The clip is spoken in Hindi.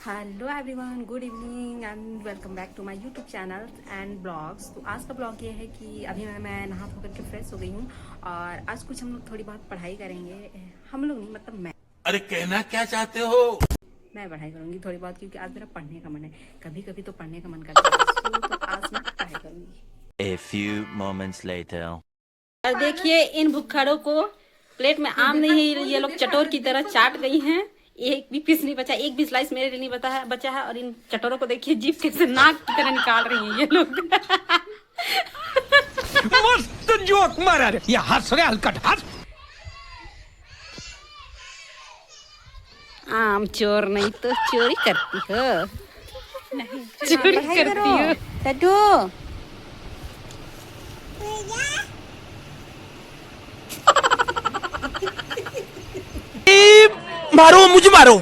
Hello everyone, good evening and welcome back to my YouTube channel and blogs. तो आज का ब्लॉग ये है कि अभी मैं नहा धो करके फ्रेश हो गई हूँ और आज कुछ हम लोग थोड़ी बहुत पढ़ाई करेंगे। हम लोग नहीं, मतलब मैं। अरे कहना क्या चाहते हो? मैं पढ़ाई करूँगी थोड़ी बहुत, क्योंकि आज मेरा पढ़ने का मन है। कभी कभी तो पढ़ने का मन करता है, तो आज मैं पढ़ाई करूँगी। A few moments later. और देखिए इन भुक्खड़ों को प्लेट में आम नहीं है, ये लोग चटोर की तरह चाट गई हैं। एक भी पीस नहीं बचा, एक भी स्लाइस मेरे लिए नहीं बचा है। और इन चटोरों को देखिए जीभ कैसे नाक की तरह निकाल रही हैं ये लोग। मस्त जोक मारा रे, ये हंस रे हलकट हंस। आम चोर नहीं तो चोरी करती हो। नहीं, चोरी करती हो लड्डू। मारो मुझे मारो।